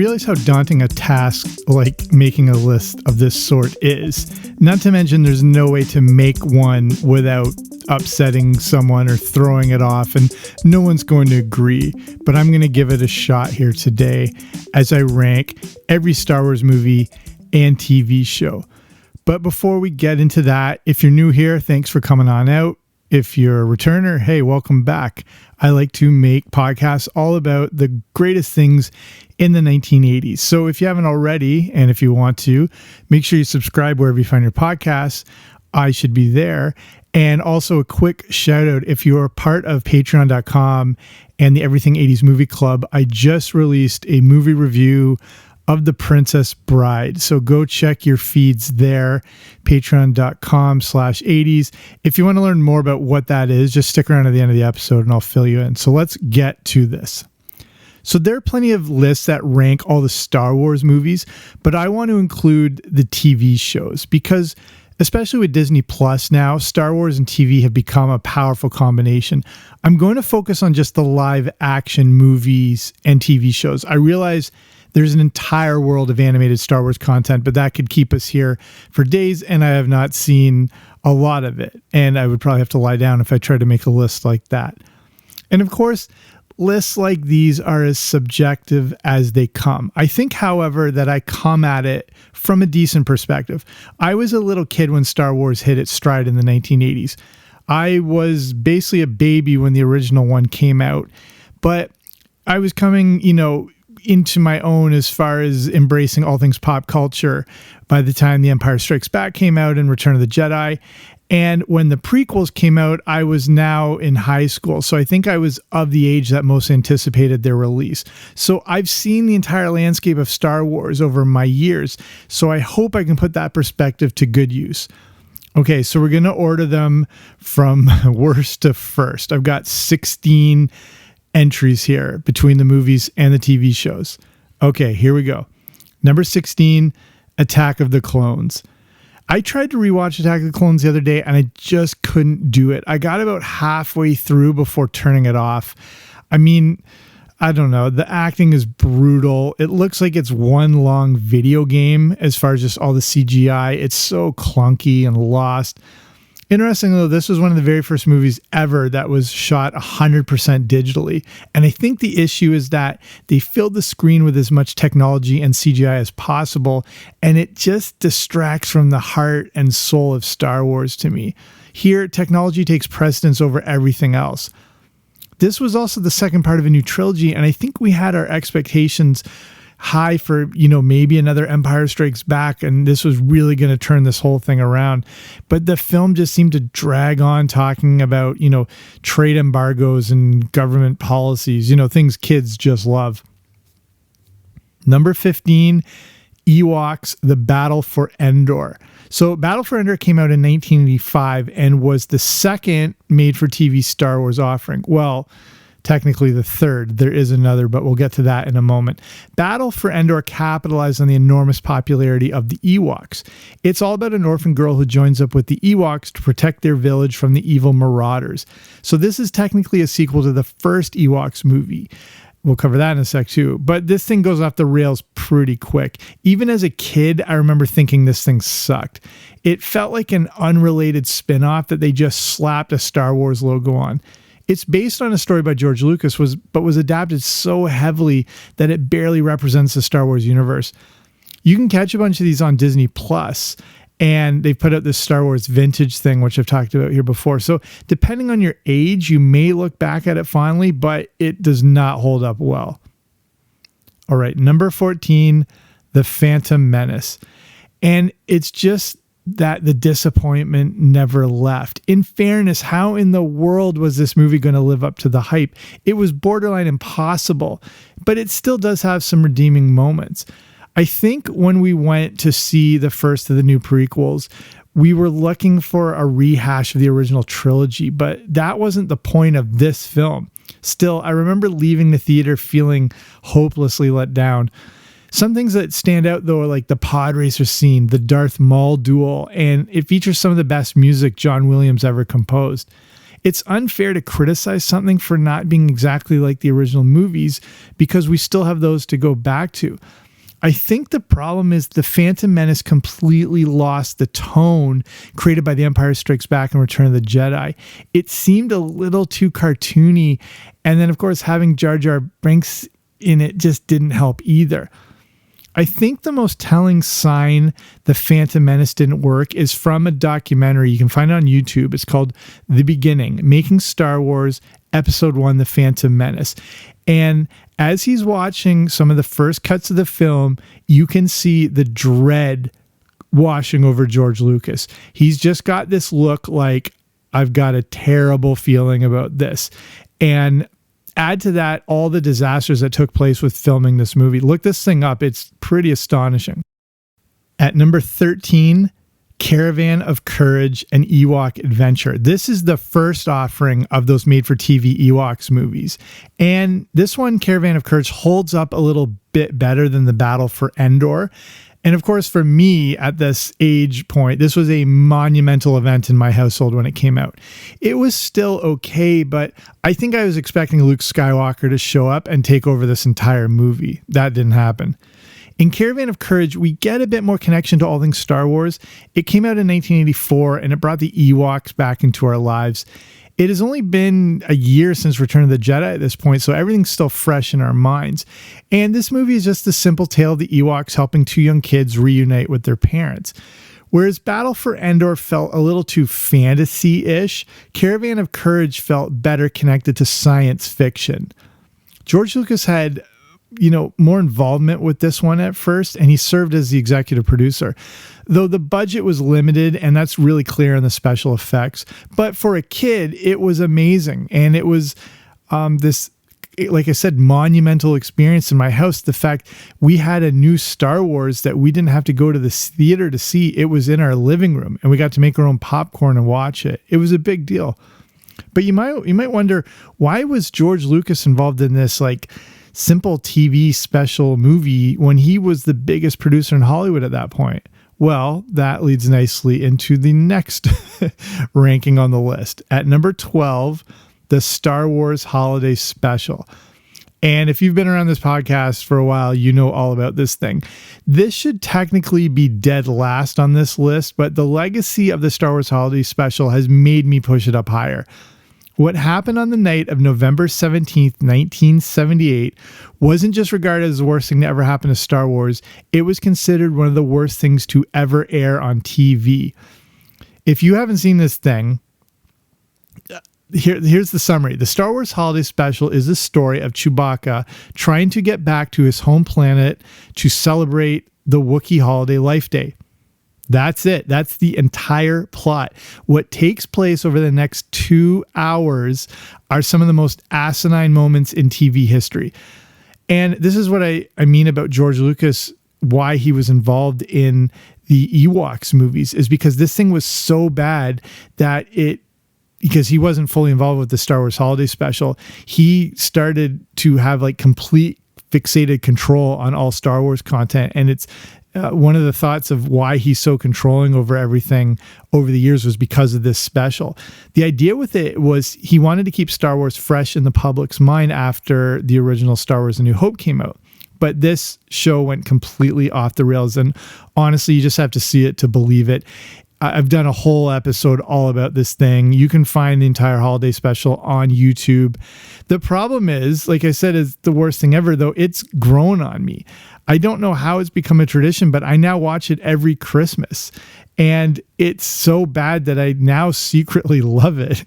realize how daunting a task like making a list of this sort is. Not to mention there's no way to make one without upsetting someone or throwing it off, and no one's going to agree. But I'm going to give it a shot here today as I rank every Star Wars movie and TV show. But before we get into that, if you're new here, thanks for coming on out. If you're a returner, hey, welcome back. I like to make podcasts all about the greatest things in the 1980s. So if you haven't already, and if you want to, make sure you subscribe wherever you find your podcasts. I should be there. And also a quick shout out, if you're part of patreon.com and the Everything 80s Movie Club, I just released a movie review of The Princess Bride. So go check your feeds there, patreon.com/80s. If you want to learn more about what that is, just stick around to the end of the episode and I'll fill you in. So let's get to this. So there are plenty of lists that rank all the Star Wars movies, but I want to include the TV shows because especially with Disney Plus now, Star Wars and TV have become a powerful combination. I'm going to focus on just the live action movies and TV shows. I realize there's an entire world of animated Star Wars content, but that could keep us here for days, and I have not seen a lot of it. And I would probably have to lie down if I tried to make a list like that. And of course, lists like these are as subjective as they come. I think, however, that I come at it from a decent perspective. I was a little kid when Star Wars hit its stride in the 1980s. I was basically a baby when the original one came out, but I was coming, into my own as far as embracing all things pop culture by the time The Empire Strikes Back came out and Return of the Jedi. And when the prequels came out, I was now in high school. So I think I was of the age that most anticipated their release. So I've seen the entire landscape of Star Wars over my years. So I hope I can put that perspective to good use. Okay, so we're going to order them from worst to first. I've got 16 entries here between the movies and the TV shows. Okay, here we go. Number 16, Attack of the Clones. I tried to rewatch Attack of the Clones the other day and I just couldn't do it. I got about halfway through before turning it off. I mean, I don't know. The acting is brutal. It looks like it's one long video game as far as just all the CGI. It's so clunky and lost. Interesting though, this was one of the very first movies ever that was shot 100% digitally. And I think the issue is that they filled the screen with as much technology and CGI as possible, and it just distracts from the heart and soul of Star Wars to me. Here, technology takes precedence over everything else. This was also the second part of a new trilogy, and I think we had our expectations high for, maybe another Empire Strikes Back, and this was really going to turn this whole thing around. But the film just seemed to drag on talking about, trade embargoes and government policies, things kids just love. Number 15, Ewoks, The Battle for Endor. So Battle for Endor came out in 1985 and was the second made-for-TV Star Wars offering. Well, technically the third. There is another, but we'll get to that in a moment. Battle for Endor capitalized on the enormous popularity of the Ewoks. It's all about an orphan girl who joins up with the Ewoks to protect their village from the evil marauders. So this is technically a sequel to the first Ewoks movie. We'll cover that in a sec too. But this thing goes off the rails pretty quick. Even as a kid, I remember thinking this thing sucked. It felt like an unrelated spin-off that they just slapped a Star Wars logo on. It's based on a story by George Lucas, but was adapted so heavily that it barely represents the Star Wars universe. You can catch a bunch of these on Disney Plus, and they've put out this Star Wars vintage thing, which I've talked about here before. So depending on your age, you may look back at it fondly, but it does not hold up well. All right, number 14, The Phantom Menace. And it's just that the disappointment never left. In fairness, how in the world was this movie going to live up to the hype? It was borderline impossible, but it still does have some redeeming moments. I think when we went to see the first of the new prequels, we were looking for a rehash of the original trilogy, but that wasn't the point of this film. Still, I remember leaving the theater feeling hopelessly let down. Some things that stand out, though, are like the pod racer scene, the Darth Maul duel, and it features some of the best music John Williams ever composed. It's unfair to criticize something for not being exactly like the original movies because we still have those to go back to. I think the problem is The Phantom Menace completely lost the tone created by The Empire Strikes Back and Return of the Jedi. It seemed a little too cartoony. And then, of course, having Jar Jar Binks in it just didn't help either. I think the most telling sign The Phantom Menace didn't work is from a documentary. You can find it on YouTube. It's called The Beginning, Making Star Wars Episode 1, The Phantom Menace. And as he's watching some of the first cuts of the film, you can see the dread washing over George Lucas. He's just got this look like, I've got a terrible feeling about this. And add to that all the disasters that took place with filming this movie. Look this thing up. It's pretty astonishing. At number 13, Caravan of Courage, an Ewok adventure. This is the first offering of those made-for-TV Ewoks movies. And this one, Caravan of Courage, holds up a little bit better than the Battle for Endor. And of course, for me at this age point, this was a monumental event in my household when it came out. It was still okay, but I think I was expecting Luke Skywalker to show up and take over this entire movie. That didn't happen. In Caravan of Courage, we get a bit more connection to all things Star Wars. It came out in 1984, and it brought the Ewoks back into our lives. It has only been a year since Return of the Jedi at this point, so everything's still fresh in our minds. And this movie is just the simple tale of the Ewoks helping two young kids reunite with their parents. Whereas Battle for Endor felt a little too fantasy-ish, Caravan of Courage felt better connected to science fiction. George Lucas had more involvement with this one at first, and he served as the executive producer. Though the budget was limited, and that's really clear in the special effects. But for a kid, it was amazing. And it was this, like I said, monumental experience in my house. The fact we had a new Star Wars that we didn't have to go to the theater to see. It was in our living room, and we got to make our own popcorn and watch it. It was a big deal. But you might wonder, why was George Lucas involved in this, simple TV special movie when he was the biggest producer in Hollywood at that point? Well, that leads nicely into the next ranking on the list. At number 12, the Star Wars Holiday Special. And if you've been around this podcast for a while, you know all about this thing. This should technically be dead last on this list, but the legacy of the Star Wars Holiday Special has made me push it up higher. What happened on the night of November 17th, 1978 wasn't just regarded as the worst thing to ever happen to Star Wars. It was considered one of the worst things to ever air on TV. If you haven't seen this thing, here's the summary. The Star Wars Holiday Special is the story of Chewbacca trying to get back to his home planet to celebrate the Wookiee holiday Life Day. That's it. That's the entire plot. What takes place over the next 2 hours are some of the most asinine moments in TV history. And this is what I mean about George Lucas, why he was involved in the Ewoks movies, is because this thing was so bad that because he wasn't fully involved with the Star Wars Holiday Special, he started to have complete fixated control on all Star Wars content. And it's one of the thoughts of why he's so controlling over everything over the years was because of this special. The idea with it was he wanted to keep Star Wars fresh in the public's mind after the original Star Wars A New Hope came out. But this show went completely off the rails. And honestly, you just have to see it to believe it. I've done a whole episode all about this thing. You can find the entire holiday special on YouTube. The problem is, like I said, is the worst thing ever, though. It's grown on me. I don't know how it's become a tradition, but I now watch it every Christmas. And it's so bad that I now secretly love it.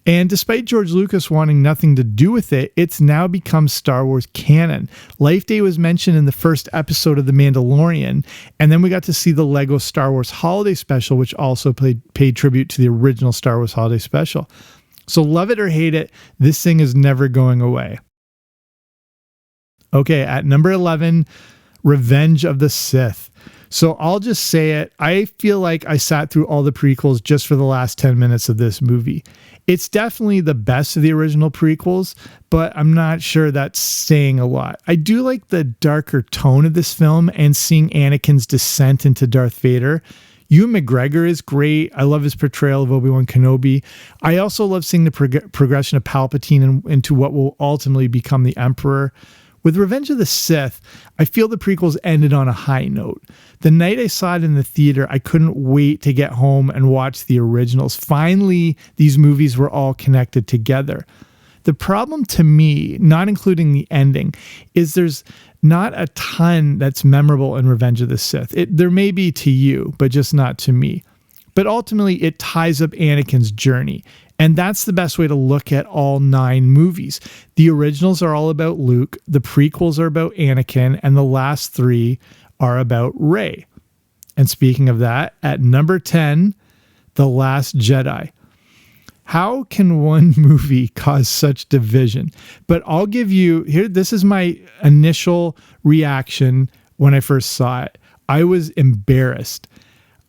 And despite George Lucas wanting nothing to do with it, it's now become Star Wars canon. Life Day was mentioned in the first episode of The Mandalorian, and then we got to see the Lego Star Wars Holiday Special, which also paid tribute to the original Star Wars Holiday Special. So love it or hate it, this thing is never going away. Okay, at number 11, Revenge of the Sith. So I'll just say it. I feel like I sat through all the prequels just for the last 10 minutes of this movie. It's definitely the best of the original prequels, but I'm not sure that's saying a lot. I do like the darker tone of this film and seeing Anakin's descent into Darth Vader. Ewan McGregor is great. I love his portrayal of Obi-Wan Kenobi. I also love seeing the progression of Palpatine into what will ultimately become the Emperor. With Revenge of the Sith, I feel the prequels ended on a high note. The night I saw it in the theater, I couldn't wait to get home and watch the originals. Finally, these movies were all connected together. The problem to me, not including the ending, is there's not a ton that's memorable in Revenge of the Sith. There may be to you, but just not to me. But ultimately, it ties up Anakin's journey. And that's the best way to look at all 9 movies. The originals are all about Luke, the prequels are about Anakin, and the last 3 are about Rey. And speaking of that, at number 10, The Last Jedi. How can one movie cause such division? But I'll give you, this is my initial reaction when I first saw it. I was embarrassed.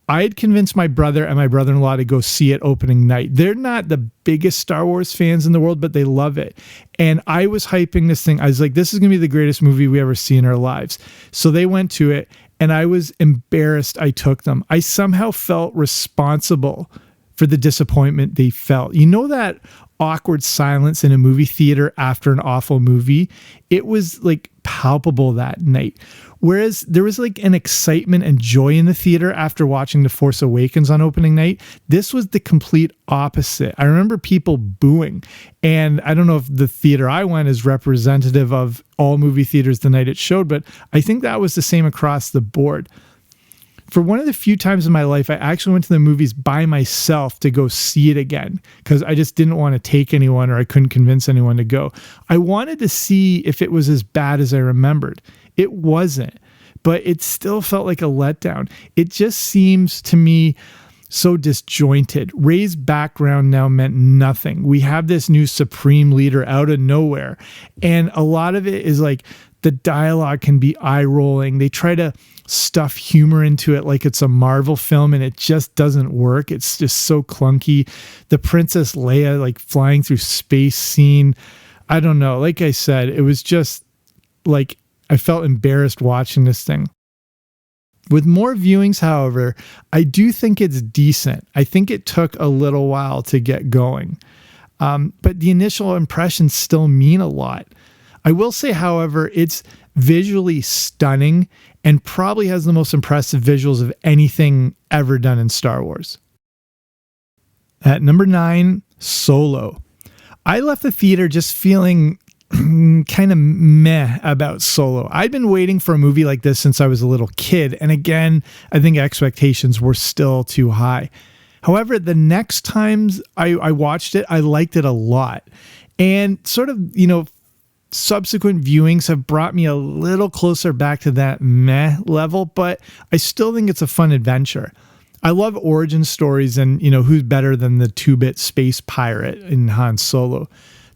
I had convinced my brother and my brother-in-law to go see it opening night. They're not the biggest Star Wars fans in the world, but they love it. And I was hyping this thing. I was like, this is going to be the greatest movie we ever see in our lives. So they went to it, and I was embarrassed I took them. I somehow felt responsible for the disappointment they felt. You know that awkward silence in a movie theater after an awful movie? It was like palpable that night. Whereas there was like an excitement and joy in the theater after watching The Force Awakens on opening night, this was the complete opposite. I remember people booing, and I don't know if the theater I went is representative of all movie theaters the night it showed, but I think that was the same across the board. For one of the few times in my life, I actually went to the movies by myself to go see it again because I just didn't want to take anyone, or I couldn't convince anyone to go. I wanted to see if it was as bad as I remembered. It wasn't, but it still felt like a letdown. It just seems to me so disjointed. Rey's background now meant nothing. We have this new supreme leader out of nowhere, and a lot of it is like the dialogue can be eye-rolling. They try to stuff humor into it like it's a Marvel film, and it just doesn't work. It's just so clunky. The Princess Leia like flying through space scene, I don't know. Like I said, it was just like I felt embarrassed watching this thing. With more viewings, however, I do think it's decent. I think it took a little while to get going. But the initial impressions still mean a lot. I will say, however, it's visually stunning and probably has the most impressive visuals of anything ever done in Star Wars. At number 9, Solo. I left the theater just feeling kind of meh about Solo. I'd been waiting for a movie like this since I was a little kid, and again, I think expectations were still too high. However, the next times I watched it, I liked it a lot. And sort of, subsequent viewings have brought me a little closer back to that meh level, but I still think it's a fun adventure. I love origin stories, and, who's better than the 2-bit space pirate in Han Solo?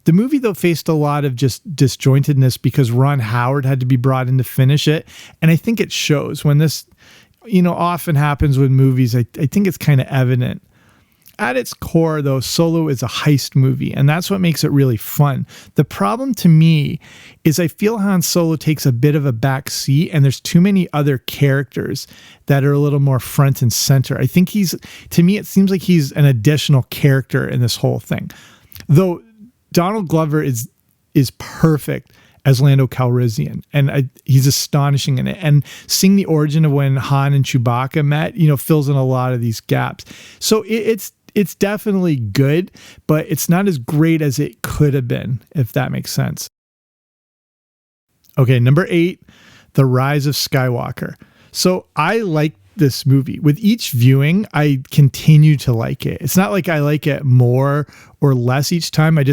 The movie, though, faced a lot of just disjointedness because Ron Howard had to be brought in to finish it. And I think it shows when this, often happens with movies. I think it's kind of evident. At its core, though, Solo is a heist movie, and that's what makes it really fun. The problem to me is I feel Han Solo takes a bit of a back seat, and there's too many other characters that are a little more front and center. I think to me, it seems like he's an additional character in this whole thing. Though Donald Glover is perfect as Lando Calrissian, and he's astonishing in it. And seeing the origin of when Han and Chewbacca met, fills in a lot of these gaps. So it's definitely good, but it's not as great as it could have been, if that makes sense. Okay, number 8, The Rise of Skywalker. So I like this movie. With each viewing, I continue to like it. It's not like I like it more or less each time. I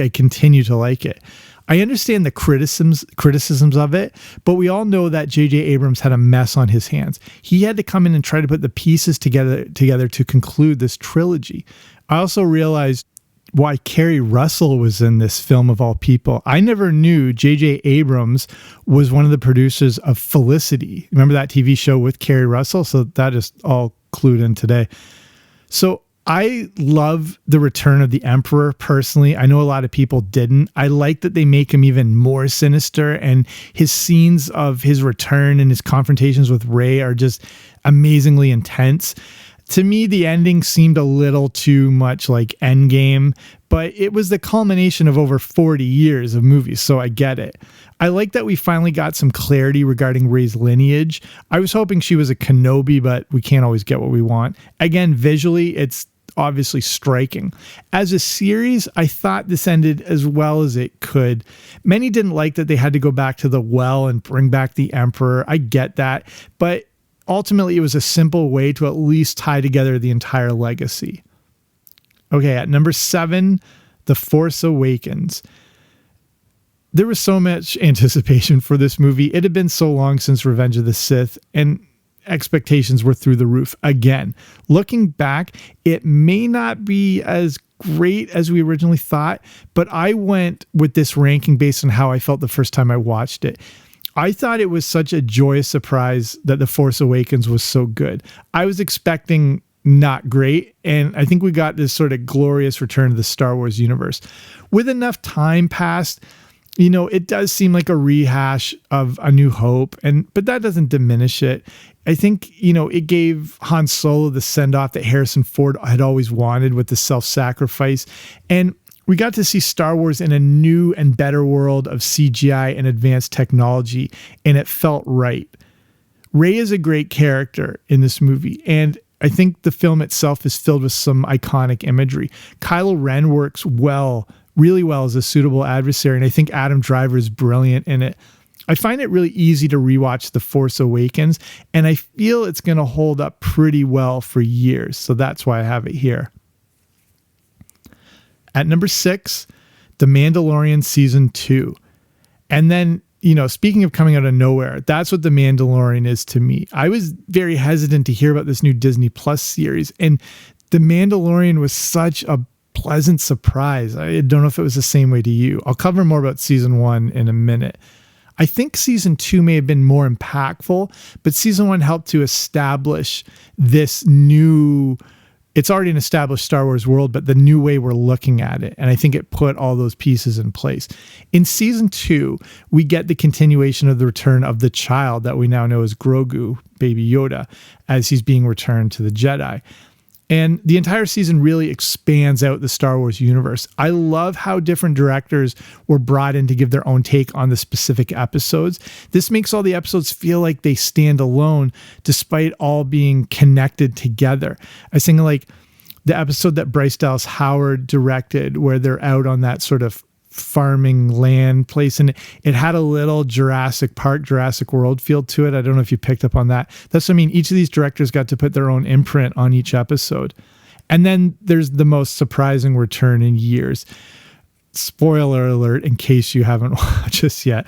continue to like it. I understand the criticisms of it, but we all know that J.J. Abrams had a mess on his hands. He had to come in and try to put the pieces together to conclude this trilogy. I also realized why Kerry Russell was in this film of all people. I never knew J.J. Abrams was one of the producers of Felicity. Remember that TV show with Kerry Russell? So that is all clued in today. So I love the return of the Emperor personally. I know a lot of people didn't. I like that they make him even more sinister, and his scenes of his return and his confrontations with Rey are just amazingly intense. To me, the ending seemed a little too much like Endgame, but it was the culmination of over 40 years of movies, so I get it. I like that we finally got some clarity regarding Rey's lineage. I was hoping she was a Kenobi, but we can't always get what we want. Again, visually, it's obviously striking. As a series, I thought this ended as well as it could. Many didn't like that they had to go back to the well and bring back the Emperor. I get that, but ultimately it was a simple way to at least tie together the entire legacy. Okay, at number 7, The Force Awakens. There was so much anticipation for this movie. It had been so long since Revenge of the Sith, and expectations were through the roof again. Looking back, it may not be as great as we originally thought, but I went with this ranking based on how I felt the first time I watched it. I thought it was such a joyous surprise that The Force Awakens was so good. I was expecting not great, and I think we got this sort of glorious return to the Star Wars universe. With enough time passed, it does seem like a rehash of A New Hope, but that doesn't diminish it. I think, it gave Han Solo the send-off that Harrison Ford had always wanted with the self-sacrifice. And we got to see Star Wars in a new and better world of CGI and advanced technology, and it felt right. Rey is a great character in this movie, and I think the film itself is filled with some iconic imagery. Kylo Ren works really well as a suitable adversary, and I think Adam Driver is brilliant in it. I find it really easy to rewatch The Force Awakens, and I feel it's going to hold up pretty well for years, so that's why I have it here. At number 6, The Mandalorian Season 2. And then, speaking of coming out of nowhere, that's what The Mandalorian is to me. I was very hesitant to hear about this new Disney Plus series, and The Mandalorian was such a pleasant surprise. I don't know if it was the same way to you. I'll cover more about Season 1 in a minute. I think Season 2 may have been more impactful, but Season 1 helped to establish this new... It's already an established Star Wars world, but the new way we're looking at it. And I think it put all those pieces in place. In Season 2, we get the continuation of the return of the child that we now know as Grogu, Baby Yoda, as he's being returned to the Jedi. And the entire season really expands out the Star Wars universe. I love how different directors were brought in to give their own take on the specific episodes. This makes all the episodes feel like they stand alone, despite all being connected together. I think like the episode that Bryce Dallas Howard directed, where they're out on that sort of farming land place, and it had a little Jurassic Park, Jurassic World feel to it. I don't know if you picked up on that. That's what I mean. Each of these directors got to put their own imprint on each episode. And then there's the most surprising return in years. Spoiler alert, in case you haven't watched this yet.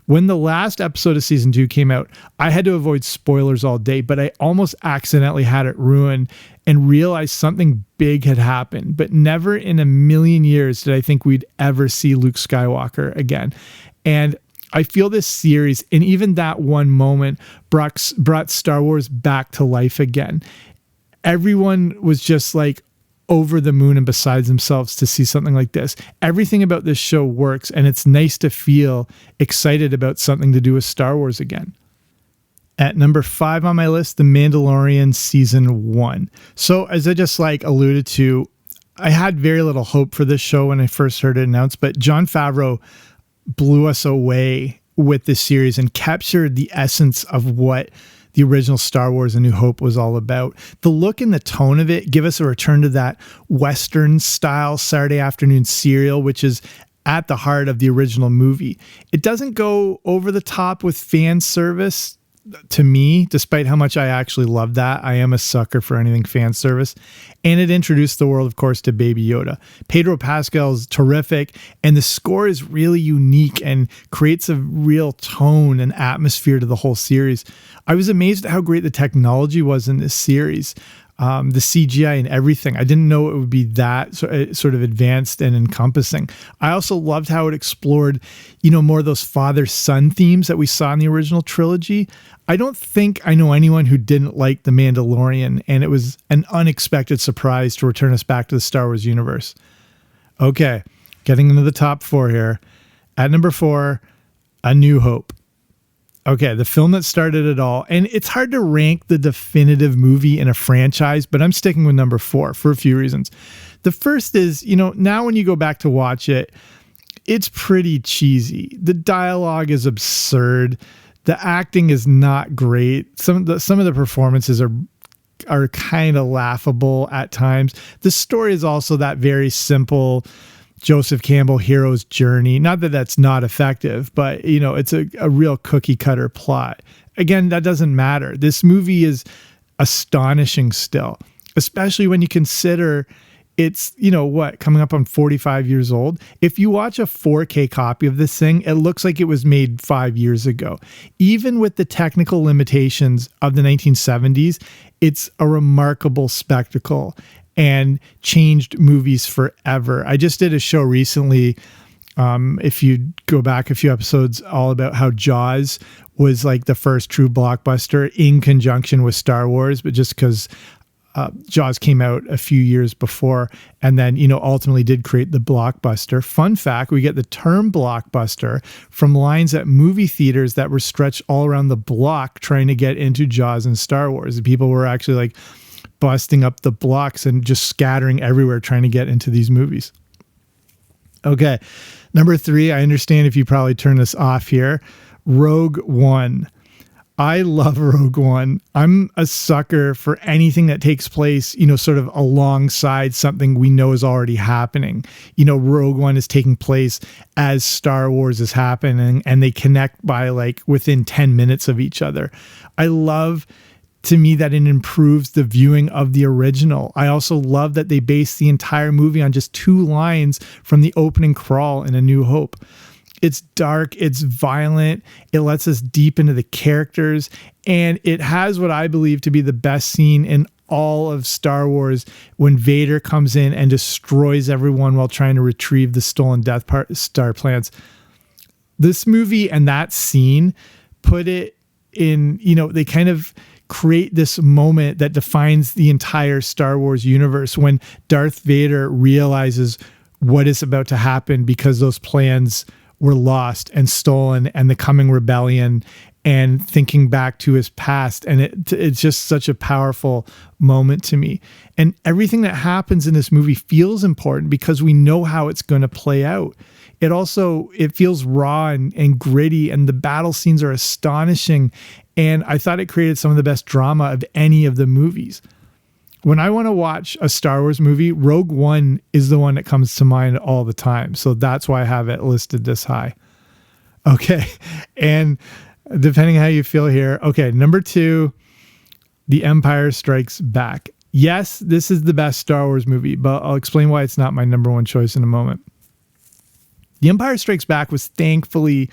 When the last episode of Season 2 came out, I had to avoid spoilers all day, but I almost accidentally had it ruined and realized something big had happened. But never in a million years did I think we'd ever see Luke Skywalker again. And I feel this series, and even that one moment, brought Star Wars back to life again. Everyone was just like over the moon and besides themselves to see something like this. Everything about this show works, and it's nice to feel excited about something to do with Star Wars again. At number 5 on my list, The Mandalorian Season 1. So as I just alluded to, I had very little hope for this show when I first heard it announced, but Jon Favreau blew us away with this series and captured the essence of what the original Star Wars A New Hope was all about. The look and the tone of it give us a return to that Western style Saturday afternoon serial, which is at the heart of the original movie. It doesn't go over the top with fan service to me, despite how much I actually love that. I am a sucker for anything fan service. And it introduced the world, of course, to Baby Yoda. Pedro Pascal's terrific, and the score is really unique and creates a real tone and atmosphere to the whole series. I was amazed at how great the technology was in this series. the CGI and everything. I didn't know it would be that sort of advanced and encompassing. I also loved how it explored, more of those father-son themes that we saw in the original trilogy. I don't think I know anyone who didn't like The Mandalorian, and it was an unexpected surprise to return us back to the Star Wars universe. Okay, getting into the top 4 here. At number 4, A New Hope. Okay, the film that started it all. And it's hard to rank the definitive movie in a franchise, but I'm sticking with number 4 for a few reasons. The first is, now when you go back to watch it, it's pretty cheesy. The dialogue is absurd. The acting is not great. Some of the performances are kind of laughable at times. The story is also that very simple Joseph Campbell hero's journey. Not that that's not effective, but it's a real cookie cutter plot. Again, that doesn't matter. This movie is astonishing still, especially when you consider it's, coming up on 45 years old. If you watch a 4K copy of this thing, it looks like it was made 5 years ago. Even with the technical limitations of the 1970s, it's a remarkable spectacle and changed movies forever. I just did a show recently, if you go back a few episodes, all about how Jaws was like the first true blockbuster in conjunction with Star Wars, but just because Jaws came out a few years before and then, ultimately did create the blockbuster. Fun fact, we get the term blockbuster from lines at movie theaters that were stretched all around the block trying to get into Jaws and Star Wars. People were actually like busting up the blocks and just scattering everywhere trying to get into these movies. Okay, number 3, I understand if you probably turn this off here, Rogue One. I love Rogue One. I'm a sucker for anything that takes place, sort of alongside something we know is already happening. Rogue One is taking place as Star Wars is happening, and they connect by like within 10 minutes of each other. I love, to me, that it improves the viewing of the original. I also love that they base the entire movie on just 2 lines from the opening crawl in A New Hope. It's dark, it's violent, it lets us deep into the characters, and it has what I believe to be the best scene in all of Star Wars when Vader comes in and destroys everyone while trying to retrieve the stolen Death Star plans. This movie and that scene put it in, they kind of create this moment that defines the entire Star Wars universe when Darth Vader realizes what is about to happen because those plans were lost and stolen, and the coming rebellion, and thinking back to his past. And it's just such a powerful moment to me. And everything that happens in this movie feels important because we know how it's going to play out. It feels raw and gritty, and the battle scenes are astonishing. And I thought it created some of the best drama of any of the movies. When I want to watch a Star Wars movie, Rogue One is the one that comes to mind all the time. So that's why I have it listed this high. Okay. And depending how you feel here. Okay. Number 2, The Empire Strikes Back. Yes, this is the best Star Wars movie, but I'll explain why it's not my number 1 choice in a moment. The Empire Strikes Back was thankfully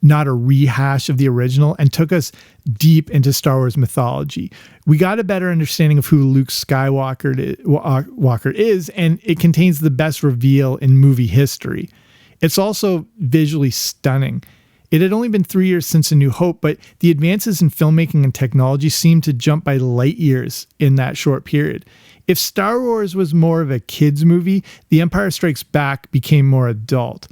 not a rehash of the original and took us deep into Star Wars mythology. We got a better understanding of who Luke Skywalker is, and it contains the best reveal in movie history. It's also visually stunning. It had only been 3 years since A New Hope, but the advances in filmmaking and technology seemed to jump by light years in that short period. If Star Wars was more of a kid's movie, The Empire Strikes Back became more adult.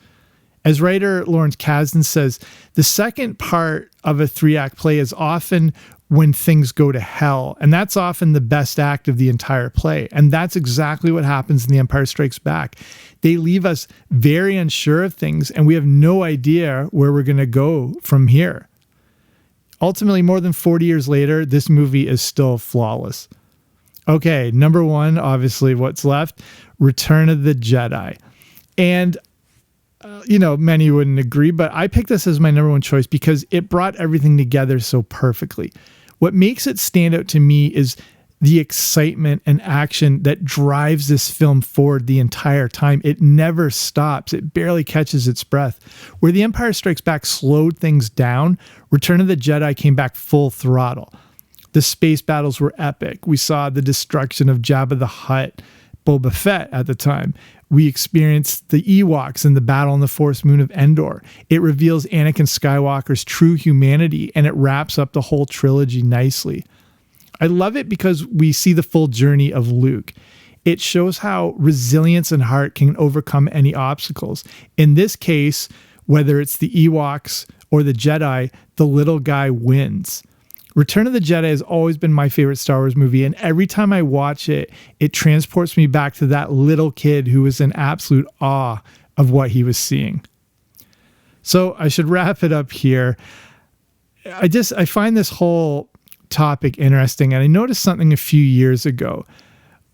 As writer Lawrence Kasdan says, the second part of a 3-act play is often when things go to hell, and that's often the best act of the entire play. And that's exactly what happens in The Empire Strikes Back. They leave us very unsure of things, and we have no idea where we're going to go from here. Ultimately, more than 40 years later, this movie is still flawless. Okay, number 1, obviously what's left, Return of the Jedi. And many wouldn't agree, but I picked this as my number 1 choice because it brought everything together so perfectly. What makes it stand out to me is the excitement and action that drives this film forward the entire time. It never stops. It barely catches its breath. Where The Empire Strikes Back slowed things down, Return of the Jedi came back full throttle. The space battles were epic. We saw the destruction of Jabba the Hutt, Boba Fett at the time. We experienced the Ewoks and the battle on the forest moon of Endor. It reveals Anakin Skywalker's true humanity, and it wraps up the whole trilogy nicely. I love it because we see the full journey of Luke. It shows how resilience and heart can overcome any obstacles. In this case, whether it's the Ewoks or the Jedi, the little guy wins. Return of the Jedi has always been my favorite Star Wars movie, and every time I watch it, it transports me back to that little kid who was in absolute awe of what he was seeing. So I should wrap it up here. I find this whole topic interesting, and I noticed something a few years ago.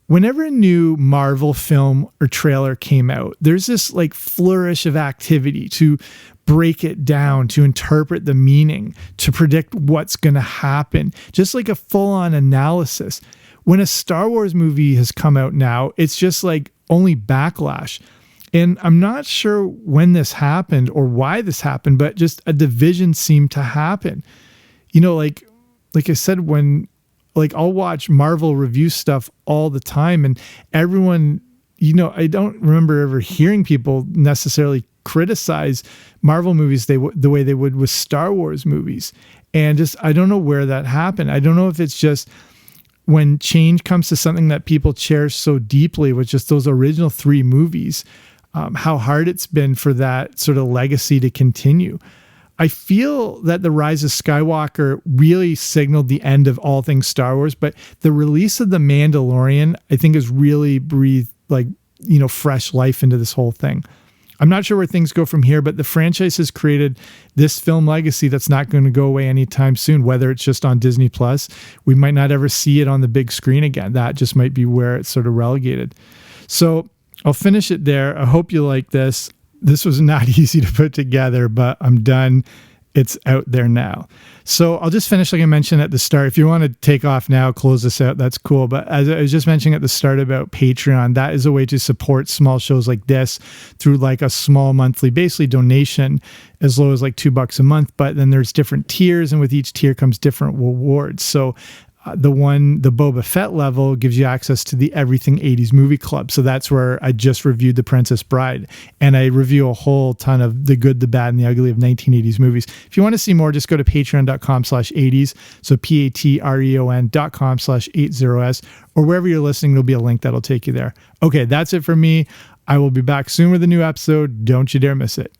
Whenever a new Marvel film or trailer came out, there's this like flourish of activity to break it down, to interpret the meaning, to predict what's going to happen, just like a full-on analysis. When a Star Wars movie has come out now, it's just like only backlash. And I'm not sure when this happened or why this happened, but just a division seemed to happen. You know, like I said, when I'll watch Marvel review stuff all the time, and everyone, you know, I don't remember ever hearing people necessarily criticize Marvel movies the way they would with Star Wars movies. And just, I don't know where that happened. I don't know if it's just when change comes to something that people cherish so deeply with just those original 3 movies, how hard it's been for that sort of legacy to continue. I feel that the Rise of Skywalker really signaled the end of all things Star Wars, but the release of The Mandalorian, I think, has really breathed fresh life into this whole thing. I'm not sure where things go from here, but the franchise has created this film legacy that's not going to go away anytime soon, whether it's just on Disney Plus. We might not ever see it on the big screen again. That just might be where it's sort of relegated. So I'll finish it there. I hope you like this. This was not easy to put together, but I'm done. It's out there now. So I'll just finish like I mentioned at the start. If you want to take off now, close this out, that's cool. But as I was just mentioning at the start about Patreon, that is a way to support small shows like this through like a small monthly, basically donation as low as like $2 a month. But then there's different tiers, and with each tier comes different rewards. So the Boba Fett level gives you access to the Everything 80s Movie Club. So that's where I just reviewed The Princess Bride, and I review a whole ton of the good, the bad, and the ugly of 1980s movies. If you want to see more, just go to patreon.com/80s. So patreon.com/80s, or wherever you're listening, there'll be a link that'll take you there. Okay, that's it for me. I will be back soon with a new episode. Don't you dare miss it.